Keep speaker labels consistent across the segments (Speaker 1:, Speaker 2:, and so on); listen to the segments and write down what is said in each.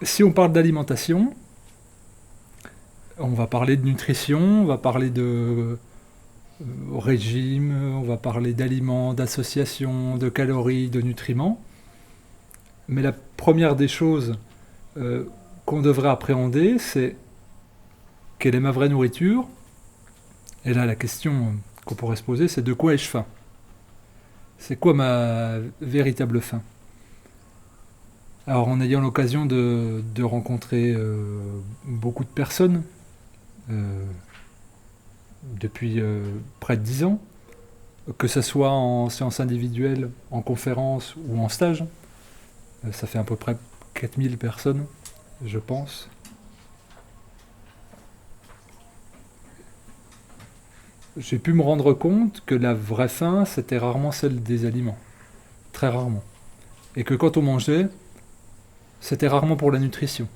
Speaker 1: Si on parle d'alimentation, on va parler de nutrition, on va parler de régime, on va parler d'aliments, d'associations, de calories, de nutriments. Mais la première des choses euh, qu'on devrait appréhender, c'est quelle est ma vraie nourriture? Et là, la question qu'on pourrait se poser, c'est de quoi ai-je faim? C'est quoi ma véritable faim? Alors, en ayant l'occasion de rencontrer beaucoup de personnes euh, depuis près de 10 ans, que ce soit en séance individuelle, en conférence ou en stage, ça fait à peu près 4000 personnes, je pense. J'ai pu me rendre compte que la vraie faim, c'était rarement celle des aliments. Très rarement. Et que quand on mangeait, c'était rarement pour la nutrition.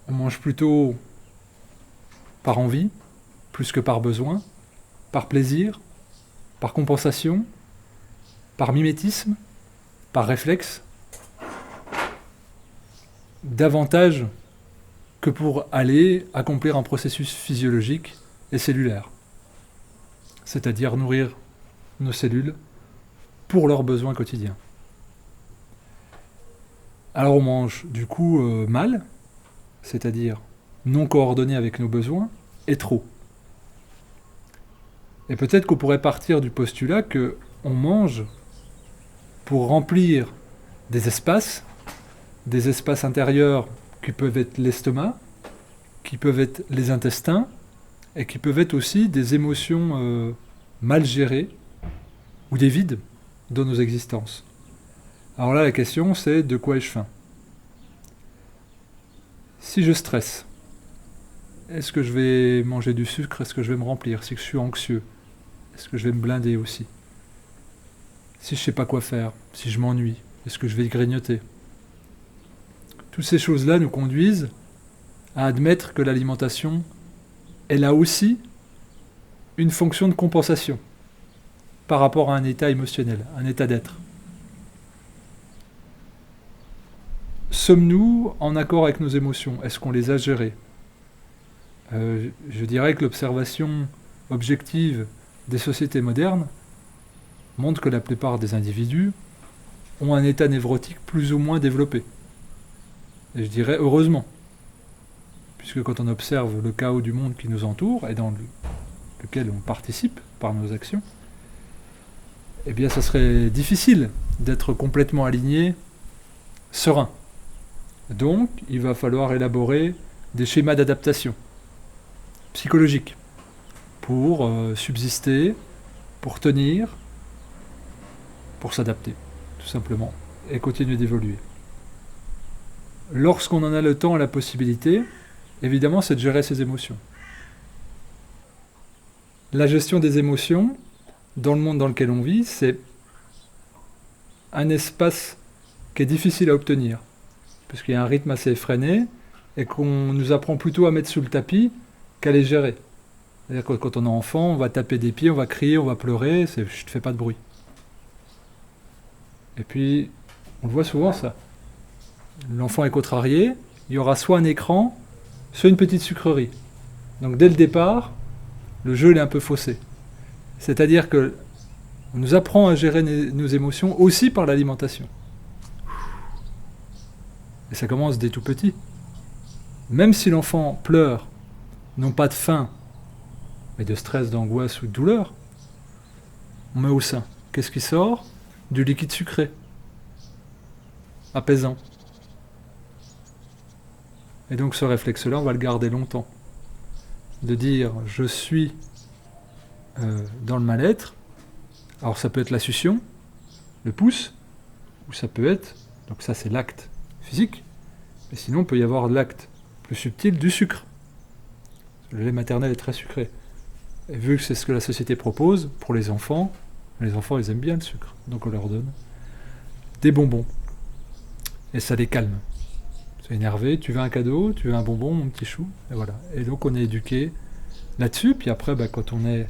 Speaker 1: On mange plutôt par envie, plus que par besoin, par plaisir, par compensation, par mimétisme, par réflexe, davantage que pour aller accomplir un processus physiologique et cellulaire, c'est-à-dire nourrir nos cellules pour leurs besoins quotidiens. Alors on mange du coup mal, c'est-à-dire non coordonné avec nos besoins, et trop. Et peut-être qu'on pourrait partir du postulat que on mange pour remplir des espaces intérieurs qui peuvent être l'estomac, qui peuvent être les intestins, et qui peuvent être aussi des émotions mal gérées ou des vides dans nos existences. Alors là, la question, c'est de quoi ai-je faim? Si je stresse, est-ce que je vais manger du sucre? Est-ce que je vais me remplir? Si je suis anxieux, est-ce que je vais me blinder aussi? Si je ne sais pas quoi faire, si je m'ennuie, est-ce que je vais grignoter? Toutes ces choses-là nous conduisent à admettre que l'alimentation, elle a aussi une fonction de compensation par rapport à un état émotionnel, un état d'être. Sommes-nous en accord avec nos émotions? Est-ce qu'on les a gérées? Je dirais que l'observation objective des sociétés modernes montre que la plupart des individus ont un état névrotique plus ou moins développé. Et je dirais heureusement, puisque quand on observe le chaos du monde qui nous entoure et dans lequel on participe par nos actions, eh bien ça serait difficile d'être complètement aligné, serein. Donc il va falloir élaborer des schémas d'adaptation psychologiques pour subsister, pour tenir, pour s'adapter, tout simplement, et continuer d'évoluer. Lorsqu'on en a le temps et la possibilité, évidemment, c'est de gérer ses émotions. La gestion des émotions, dans le monde dans lequel on vit, c'est un espace qui est difficile à obtenir, puisqu'il y a un rythme assez effréné, et qu'on nous apprend plutôt à mettre sous le tapis qu'à les gérer. C'est-à-dire que quand on est enfant, on va taper des pieds, on va crier, on va pleurer, c'est « je ne fais pas de bruit ». Et puis, on le voit souvent ça. L'enfant est contrarié, il y aura soit un écran, soit une petite sucrerie. Donc dès le départ, le jeu est un peu faussé. C'est-à-dire que on nous apprend à gérer nos émotions aussi par l'alimentation. Et ça commence dès tout petit. Même si l'enfant pleure, non pas de faim, mais de stress, d'angoisse ou de douleur, on met au sein. Qu'est-ce qui sort? Du liquide sucré, apaisant. Et donc ce réflexe-là, on va le garder longtemps. De dire je suis dans le mal-être. Alors ça peut être la succion, le pouce, ou ça peut être, donc ça c'est l'acte physique, mais sinon il peut y avoir l'acte plus subtil du sucre. Le lait maternel est très sucré. Et vu que c'est ce que la société propose pour les enfants ils aiment bien le sucre, donc on leur donne des bonbons. Et ça les calme. C'est énervé, tu veux un cadeau, tu veux un bonbon, mon petit chou, et voilà. Et donc on est éduqué là-dessus, puis après, quand on est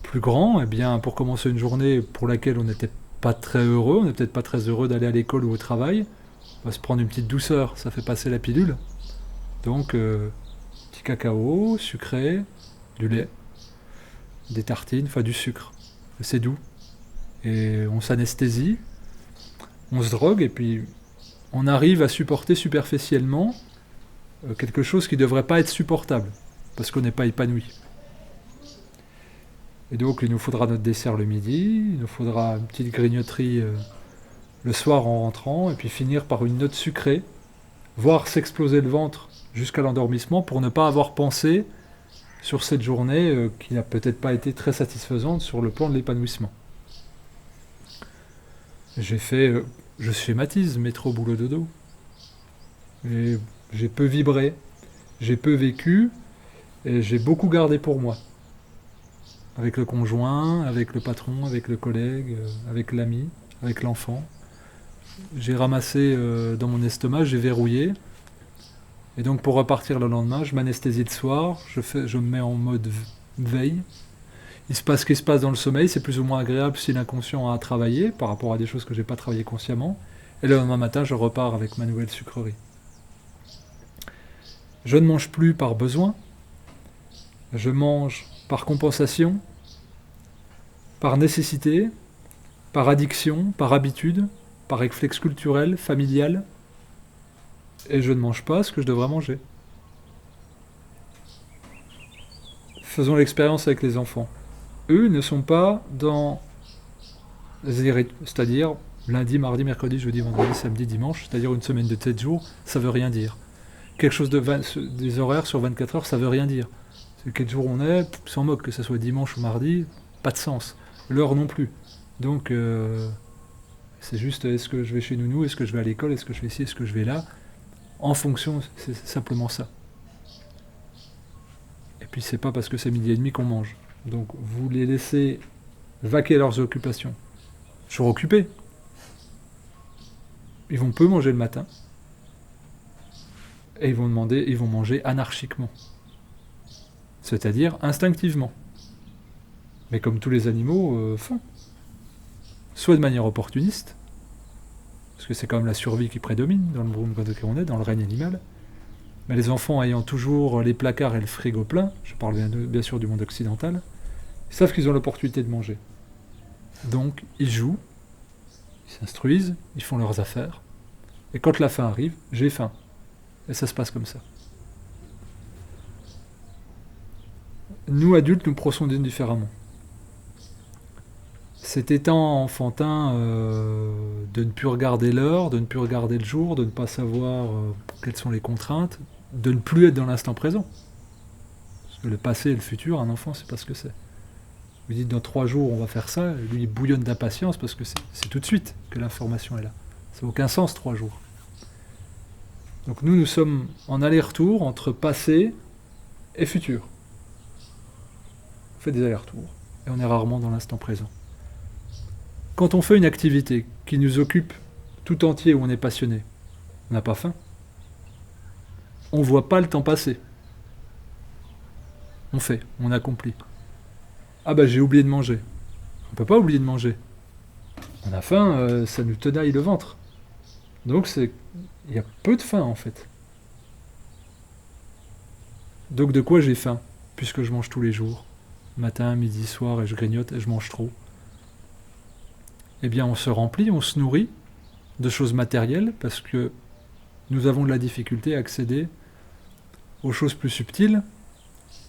Speaker 1: plus grand, eh bien, pour commencer une journée pour laquelle on n'était pas très heureux, on n'est peut-être pas très heureux d'aller à l'école ou au travail, On va se prendre une petite douceur, ça fait passer la pilule. Donc, petit cacao, sucré, du lait, des tartines, enfin du sucre. C'est doux. Et on s'anesthésie, on se drogue, et puis on arrive à supporter superficiellement quelque chose qui ne devrait pas être supportable, parce qu'on n'est pas épanoui. Et donc il nous faudra notre dessert le midi, il nous faudra une petite grignoterie le soir en rentrant, et puis finir par une note sucrée, voire s'exploser le ventre jusqu'à l'endormissement pour ne pas avoir pensé sur cette journée qui n'a peut-être pas été très satisfaisante sur le plan de l'épanouissement. Je schématise, métro, boulot, dodo. Et j'ai peu vibré, j'ai peu vécu, et j'ai beaucoup gardé pour moi. Avec le conjoint, avec le patron, avec le collègue, avec l'ami, avec l'enfant. J'ai ramassé dans mon estomac, j'ai verrouillé. Et donc pour repartir le lendemain, je m'anesthésie le soir, je me mets en mode veille. Il se passe ce qui se passe dans le sommeil, c'est plus ou moins agréable si l'inconscient a travaillé par rapport à des choses que j'ai pas travaillées consciemment. Et le lendemain matin, je repars avec ma nouvelle sucrerie. Je ne mange plus par besoin, je mange par compensation, par nécessité, par addiction, par habitude, par réflexe culturel, familial, et je ne mange pas ce que je devrais manger. Faisons l'expérience avec les enfants. Eux ne sont pas dans c'est-à-dire lundi, mardi, mercredi, jeudi, vendredi, samedi, dimanche, c'est-à-dire une semaine de 7 jours, ça veut rien dire. Quelque chose des horaires sur 24 heures, ça veut rien dire. C'est quel jour on est, s'en moque, que ce soit dimanche ou mardi, pas de sens. L'heure non plus. Donc, c'est juste, est-ce que je vais chez Nounou, est-ce que je vais à l'école, est-ce que je vais ici, est-ce que je vais là. En fonction, c'est simplement ça. Et puis, c'est pas parce que c'est 12h30 qu'on mange. Donc, vous les laissez vaquer à leurs occupations. Suroccupés. Ils vont peu manger le matin. Et ils vont manger anarchiquement. C'est-à-dire instinctivement. Mais comme tous les animaux font. Soit de manière opportuniste, parce que c'est quand même la survie qui prédomine dans le monde dans lequel on est, dans le règne animal. Mais les enfants ayant toujours les placards et le frigo plein, je parle bien sûr du monde occidental, ils savent qu'ils ont l'opportunité de manger. Donc ils jouent, ils s'instruisent, ils font leurs affaires, et quand la faim arrive, j'ai faim. Et ça se passe comme ça. Nous, adultes, nous procédons différemment. Cet étant enfantin de ne plus regarder l'heure, de ne plus regarder le jour, de ne pas savoir quelles sont les contraintes, de ne plus être dans l'instant présent. Parce que le passé et le futur, un enfant, c'est pas ce que c'est. Vous dites dans 3 jours on va faire ça, lui il bouillonne d'impatience parce que c'est tout de suite que l'information est là. Ça n'a aucun sens 3 jours. Donc nous sommes en aller-retour entre passé et futur. On fait des allers-retours et on est rarement dans l'instant présent. Quand on fait une activité qui nous occupe tout entier où on est passionné, on n'a pas faim. On ne voit pas le temps passer. On fait, on accomplit. Ah bah j'ai oublié de manger. On ne peut pas oublier de manger. On a faim, ça nous tenaille le ventre. Donc il y a peu de faim en fait. Donc de quoi j'ai faim, puisque je mange tous les jours, matin, midi, soir, et je grignote et je mange trop. Eh bien on se remplit, on se nourrit de choses matérielles, parce que nous avons de la difficulté à accéder aux choses plus subtiles,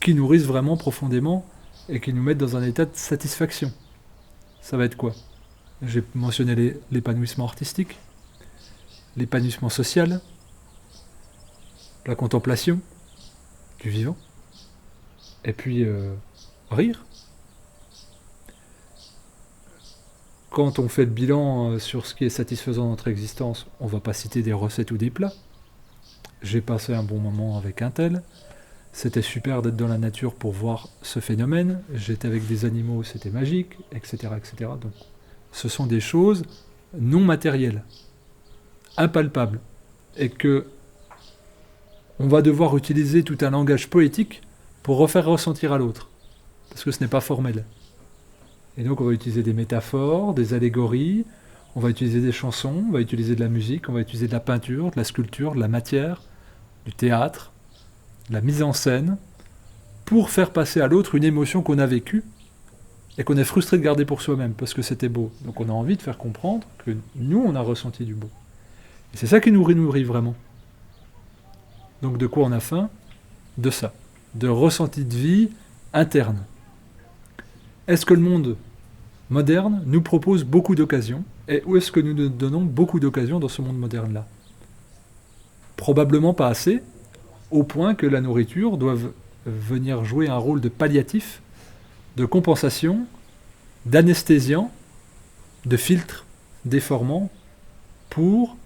Speaker 1: qui nourrissent vraiment profondément, et qui nous mettent dans un état de satisfaction. Ça va être quoi ? J'ai mentionné l'épanouissement artistique, l'épanouissement social, la contemplation du vivant, et puis rire. Quand on fait le bilan sur ce qui est satisfaisant dans notre existence, on ne va pas citer des recettes ou des plats. J'ai passé un bon moment avec un tel, c'était super d'être dans la nature pour voir ce phénomène, j'étais avec des animaux, c'était magique, etc., etc. Donc, ce sont des choses non matérielles, impalpables, et que on va devoir utiliser tout un langage poétique pour refaire ressentir à l'autre, parce que ce n'est pas formel. Et donc on va utiliser des métaphores, des allégories, On va utiliser des chansons, on va utiliser de la musique, on va utiliser de la peinture, de la sculpture, de la matière, du théâtre, de la mise en scène, pour faire passer à l'autre une émotion qu'on a vécue et qu'on est frustré de garder pour soi-même parce que c'était beau. Donc on a envie de faire comprendre que nous, on a ressenti du beau. Et c'est ça qui nous nourrit vraiment. Donc de quoi on a faim? De ça, de ressenti de vie interne. Est-ce que le monde moderne nous propose beaucoup d'occasions? Et où est-ce que nous nous donnons beaucoup d'occasions dans ce monde moderne-là? Probablement pas assez, au point que la nourriture doit venir jouer un rôle de palliatif, de compensation, d'anesthésiant, de filtre déformant, pour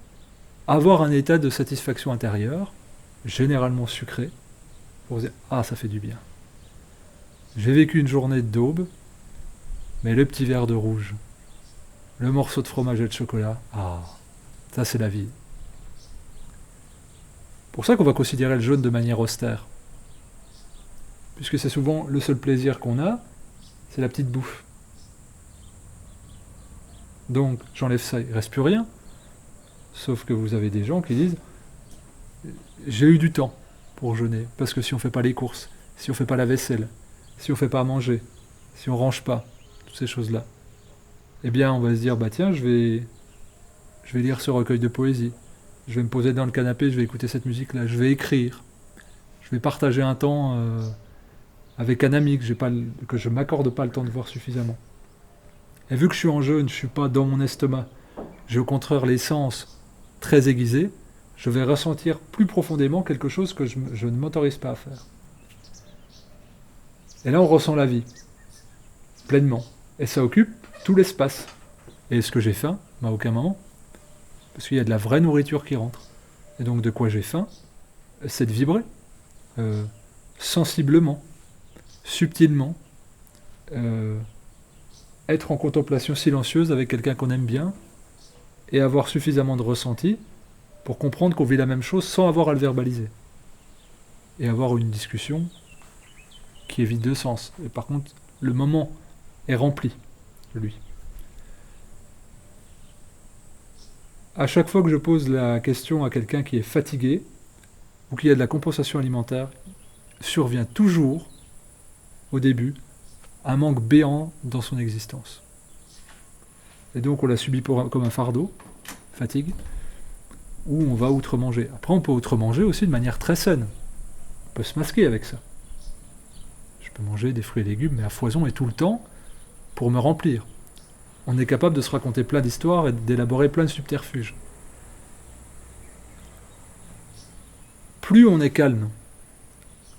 Speaker 1: avoir un état de satisfaction intérieure, généralement sucré, pour dire « Ah, ça fait du bien. J'ai vécu une journée d'aube, mais le petit verre de rouge, le morceau de fromage et de chocolat, ah, ça c'est la vie. » C'est pour ça qu'on va considérer le jeûne de manière austère. Puisque c'est souvent le seul plaisir qu'on a, c'est la petite bouffe. Donc, j'enlève ça, il ne reste plus rien. Sauf que vous avez des gens qui disent « J'ai eu du temps pour jeûner, parce que si on ne fait pas les courses, si on ne fait pas la vaisselle, si on ne fait pas à manger, si on ne range pas, toutes ces choses-là, eh bien on va se dire, bah tiens, je vais lire ce recueil de poésie, je vais me poser dans le canapé, je vais écouter cette musique-là, je vais écrire, je vais partager un temps avec un ami que je ne m'accorde pas le temps de voir suffisamment. Et vu que je suis en jeûne, je ne suis pas dans mon estomac, j'ai au contraire les sens très aiguisés, je vais ressentir plus profondément quelque chose que je ne m'autorise pas à faire. Et là, on ressent la vie, pleinement. Et ça occupe tout l'espace. Et est-ce que j'ai faim? À aucun moment. Parce qu'il y a de la vraie nourriture qui rentre. Et donc, de quoi j'ai faim? C'est de vibrer. Sensiblement, subtilement. Être en contemplation silencieuse avec quelqu'un qu'on aime bien. Et avoir suffisamment de ressenti pour comprendre qu'on vit la même chose sans avoir à le verbaliser. Et avoir une discussion qui est vide de sens. Et par contre, le moment est rempli, lui. À chaque fois que je pose la question à quelqu'un qui est fatigué, ou qui a de la compensation alimentaire, survient toujours, au début, un manque béant dans son existence. Et donc on l'a subi comme un fardeau, fatigue, ou on va outre-manger. Après on peut outre-manger aussi de manière très saine. On peut se masquer avec ça. Je peux manger des fruits et légumes, mais à foison et tout le temps, pour me remplir. On est capable de se raconter plein d'histoires et d'élaborer plein de subterfuges. Plus on est calme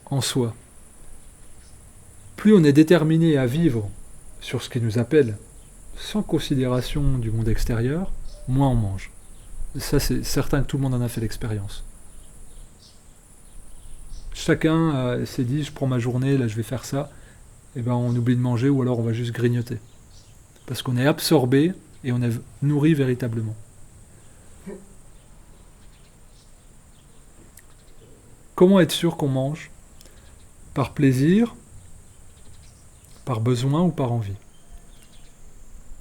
Speaker 1: en soi, plus on est déterminé à vivre sur ce qui nous appelle, sans considération du monde extérieur, moins on mange. Ça, c'est certain que tout le monde en a fait l'expérience. Chacun s'est dit, je prends ma journée, là je vais faire ça, et ben on oublie de manger ou alors on va juste grignoter. Parce qu'on est absorbé et on est nourri véritablement. Comment être sûr qu'on mange? Par plaisir, par besoin ou par envie?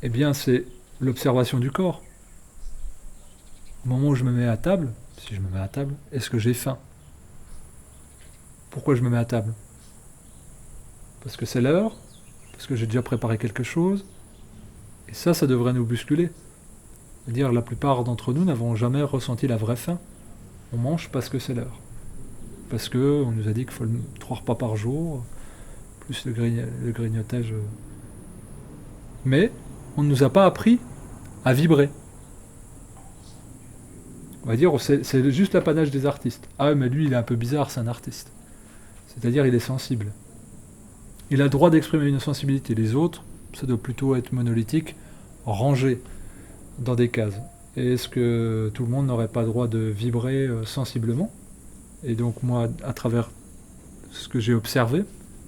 Speaker 1: Eh bien, c'est l'observation du corps. Au moment où je me mets à table, si je me mets à table, est-ce que j'ai faim? Pourquoi je me mets à table? Parce que c'est l'heure? Parce que j'ai déjà préparé quelque chose? Et ça devrait nous bousculer. C'est-à-dire, la plupart d'entre nous n'avons jamais ressenti la vraie faim. On mange parce que c'est l'heure. Parce qu'on nous a dit qu'il faut 3 repas par jour, plus le grignotage. Mais on ne nous a pas appris à vibrer. On va dire, c'est juste l'apanage des artistes. Ah mais lui, il est un peu bizarre, c'est un artiste. C'est-à-dire, il est sensible. Il a le droit d'exprimer une sensibilité. Les autres, ça doit plutôt être monolithique, rangé dans des cases. Et est-ce que tout le monde n'aurait pas le droit de vibrer sensiblement? Et donc moi, à travers ce que j'ai observé,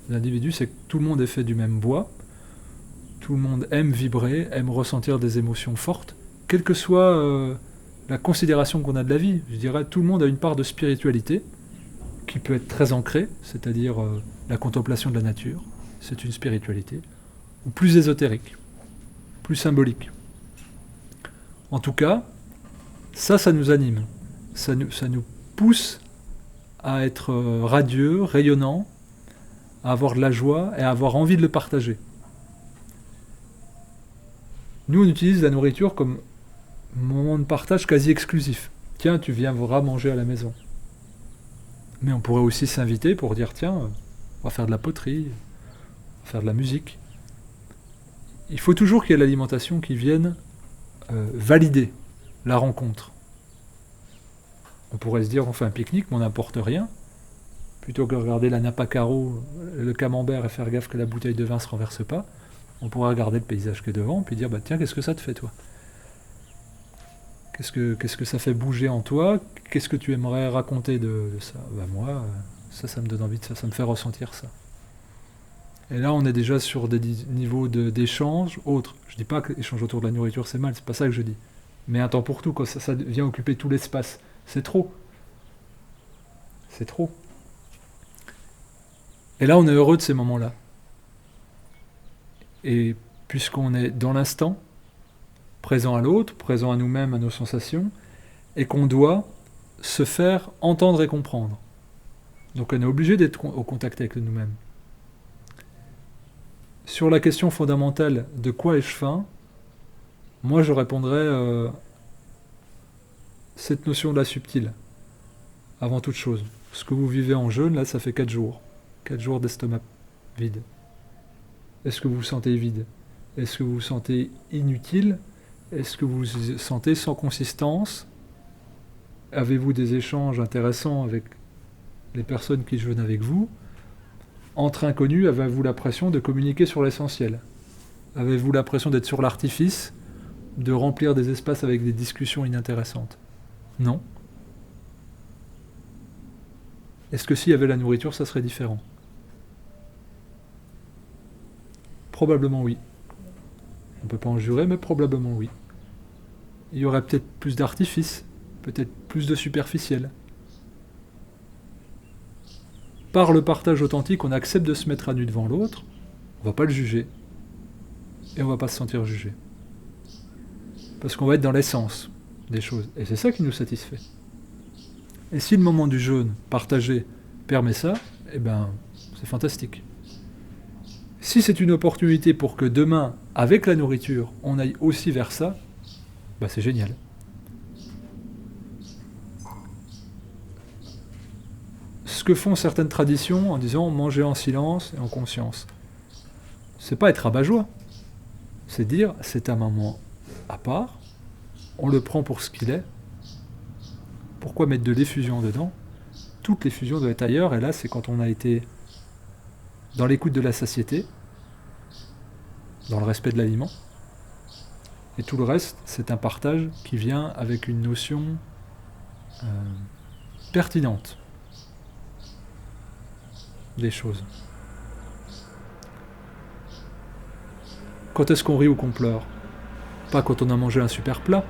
Speaker 1: l'individu, c'est que tout le monde est fait du même bois, tout le monde aime vibrer, aime ressentir des émotions fortes, quelle que soit la considération qu'on a de la vie. Je dirais, tout le monde a une part de spiritualité, qui peut être très ancrée, c'est-à-dire la contemplation de la nature, c'est une spiritualité, ou plus ésotérique, plus symbolique. En tout cas, ça nous anime. Ça nous pousse à être radieux, rayonnant, à avoir de la joie et à avoir envie de le partager. Nous, on utilise la nourriture comme moment de partage quasi exclusif. Tiens, tu viendras manger à la maison. Mais on pourrait aussi s'inviter pour dire, tiens, on va faire de la poterie, on va faire de la musique. Il faut toujours qu'il y ait l'alimentation qui vienne valider la rencontre. On pourrait se dire, on fait un pique-nique, mais on n'apporte rien. Plutôt que de regarder la nappe à carreaux, le camembert et faire gaffe que la bouteille de vin ne se renverse pas, on pourrait regarder le paysage qui est devant, puis dire, bah tiens, qu'est-ce que ça te fait, toi ? Qu'est-ce que ça fait bouger en toi ? Qu'est-ce que tu aimerais raconter de ça ? Bah moi, ça me donne envie de ça me fait ressentir ça. Et là, on est déjà sur des niveaux d'échange autres. Je dis pas que l'échange autour de la nourriture, c'est mal, c'est pas ça que je dis. Mais un temps pour tout, quand ça vient occuper tout l'espace, c'est trop. C'est trop. Et là, on est heureux de ces moments-là. Et puisqu'on est dans l'instant, présent à l'autre, présent à nous-mêmes, à nos sensations, et qu'on doit se faire entendre et comprendre. Donc on est obligé d'être au contact avec nous-mêmes. Sur la question fondamentale de quoi ai-je faim, moi je répondrais cette notion de la subtile, avant toute chose. Ce que vous vivez en jeûne, là, ça fait 4 jours. 4 jours d'estomac vide. Est-ce que vous vous sentez vide ? Est-ce que vous vous sentez inutile ? Est-ce que vous vous sentez sans consistance ? Avez-vous des échanges intéressants avec les personnes qui jeûnent avec vous ? Entre inconnus, avez-vous l'impression de communiquer sur l'essentiel ? Avez-vous l'impression d'être sur l'artifice, de remplir des espaces avec des discussions inintéressantes ? Non. Est-ce que s'il y avait la nourriture, ça serait différent ? Probablement oui. On ne peut pas en jurer, mais probablement oui. Il y aurait peut-être plus d'artifice, peut-être plus de superficiel. Par le partage authentique, on accepte de se mettre à nu devant l'autre, on ne va pas le juger, et on ne va pas se sentir jugé. Parce qu'on va être dans l'essence des choses, et c'est ça qui nous satisfait. Et si le moment du jeûne partagé permet ça, eh ben, c'est fantastique. Si c'est une opportunité pour que demain, avec la nourriture, on aille aussi vers ça, bah c'est génial. Ce que font certaines traditions en disant manger en silence et en conscience, c'est pas être rabat-joie. C'est dire c'est un moment à part, on le prend pour ce qu'il est. Pourquoi mettre de l'effusion dedans ? Toute l'effusion doit être ailleurs, et là c'est quand on a été dans l'écoute de la satiété, dans le respect de l'aliment. Et tout le reste, c'est un partage qui vient avec une notion pertinente des choses. Quand est-ce qu'on rit ou qu'on pleure ? Pas quand on a mangé un super plat.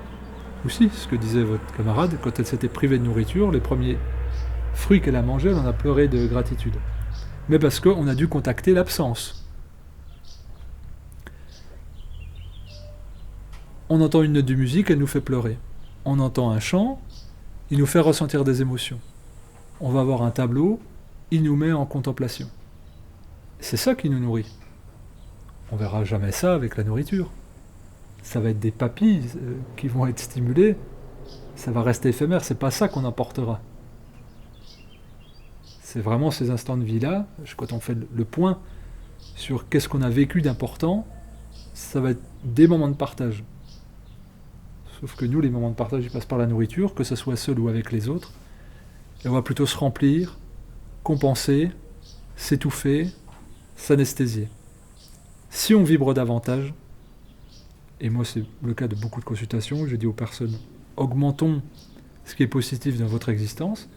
Speaker 1: Ou si, ce que disait votre camarade, quand elle s'était privée de nourriture, les premiers fruits qu'elle a mangés, elle en a pleuré de gratitude. Mais parce qu'on a dû contacter l'absence. On entend une note de musique, elle nous fait pleurer. On entend un chant, il nous fait ressentir des émotions. On va voir un tableau, il nous met en contemplation. C'est ça qui nous nourrit. On verra jamais ça avec la nourriture. Ça va être des papilles qui vont être stimulées, ça va rester éphémère, c'est pas ça qu'on apportera. C'est vraiment ces instants de vie-là, quand on fait le point sur qu'est-ce qu'on a vécu d'important, ça va être des moments de partage. Sauf que nous, les moments de partage, ils passent par la nourriture, que ce soit seul ou avec les autres. Et on va plutôt se remplir, compenser, s'étouffer, s'anesthésier. Si on vibre davantage, et moi c'est le cas de beaucoup de consultations, je dis aux personnes, augmentons ce qui est positif dans votre existence,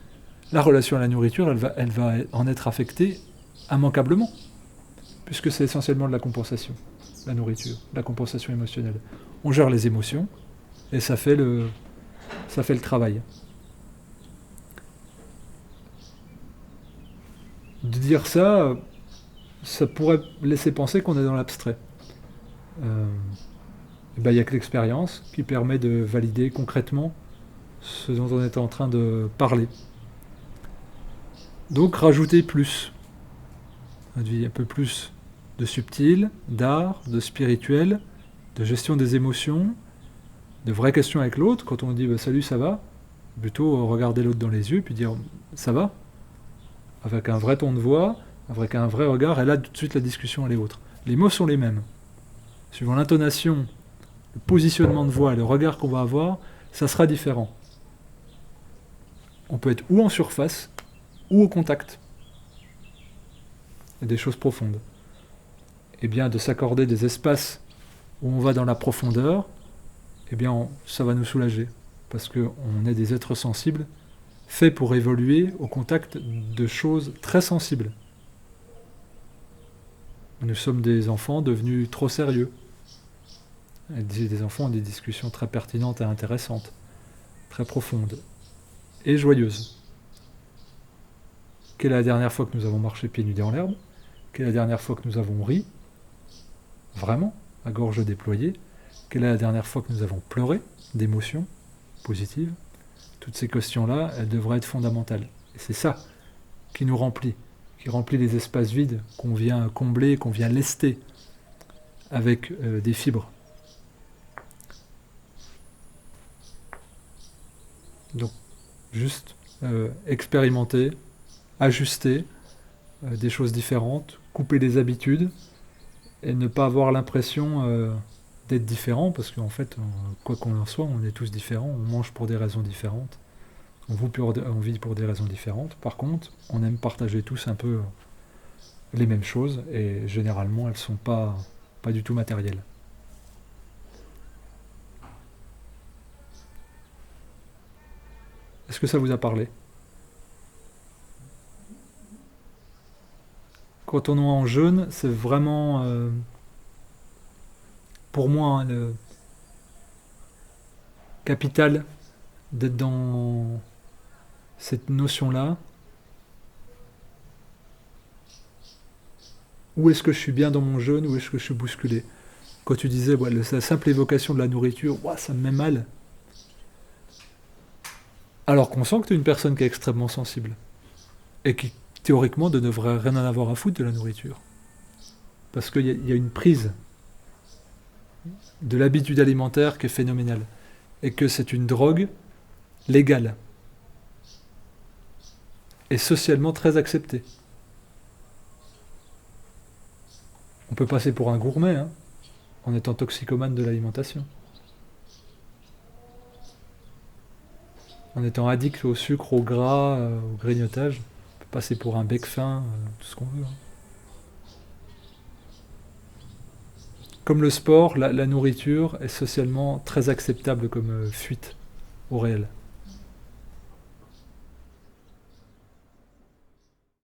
Speaker 1: la relation à la nourriture, elle va en être affectée immanquablement, puisque c'est essentiellement de la compensation, la nourriture, la compensation émotionnelle. On gère les émotions, et ça fait le travail. De dire ça, ça pourrait laisser penser qu'on est dans l'abstrait. Et ben, il n'y a que l'expérience qui permet de valider concrètement ce dont on est en train de parler. Donc rajouter plus, un peu plus de subtil, d'art, de spirituel, de gestion des émotions, de vraies questions avec l'autre. Quand on dit bah, salut, ça va, plutôt regarder l'autre dans les yeux puis dire ça va, avec un vrai ton de voix, avec un vrai regard, et là tout de suite la discussion elle est autre. Les mots sont les mêmes. Suivant l'intonation, le positionnement de voix et le regard qu'on va avoir, ça sera différent. On peut être ou en surface, ou au contact. Et des choses profondes. Et bien de s'accorder des espaces où on va dans la profondeur, eh bien ça va nous soulager. Parce qu'on est des êtres sensibles, faits pour évoluer au contact de choses très sensibles. Nous sommes des enfants devenus trop sérieux. Et des enfants ont des discussions très pertinentes et intéressantes, très profondes et joyeuses. Quelle est la dernière fois que nous avons marché pieds nus dans l'herbe? Quelle est la dernière fois que nous avons ri? Vraiment, à gorge déployée? Quelle est la dernière fois que nous avons pleuré d'émotions positives? Toutes ces questions-là, elles devraient être fondamentales. Et c'est ça qui nous remplit, qui remplit les espaces vides qu'on vient combler, qu'on vient lester avec des fibres. Donc, juste expérimenter, ajuster des choses différentes, couper des habitudes et ne pas avoir l'impression d'être différent, parce qu'en fait, quoi qu'on en soit, on est tous différents, on mange pour des raisons différentes, on vit pour des raisons différentes. Par contre, on aime partager tous un peu les mêmes choses, et généralement, elles ne sont pas du tout matérielles. Est-ce que ça vous a parlé? Quand on est en jeûne, c'est vraiment, pour moi, hein, le capital d'être dans cette notion-là. Où est-ce que je suis bien dans mon jeûne? Où est-ce que je suis bousculé? Quand tu disais, ouais, la simple évocation de la nourriture, ouais, ça me met mal. Alors qu'on sent que tu es une personne qui est extrêmement sensible. Et qui, théoriquement, ne devrait rien en avoir à foutre de la nourriture. Parce qu'il y a une prise de l'habitude alimentaire qui est phénoménale. Et que c'est une drogue légale. Et socialement très acceptée. On peut passer pour un gourmet, hein, en étant toxicomane de l'alimentation. En étant addict au sucre, au gras, au grignotage, on peut passer pour un bec fin, tout ce qu'on veut. Hein. Comme le sport, la nourriture est socialement très acceptable comme fuite au réel.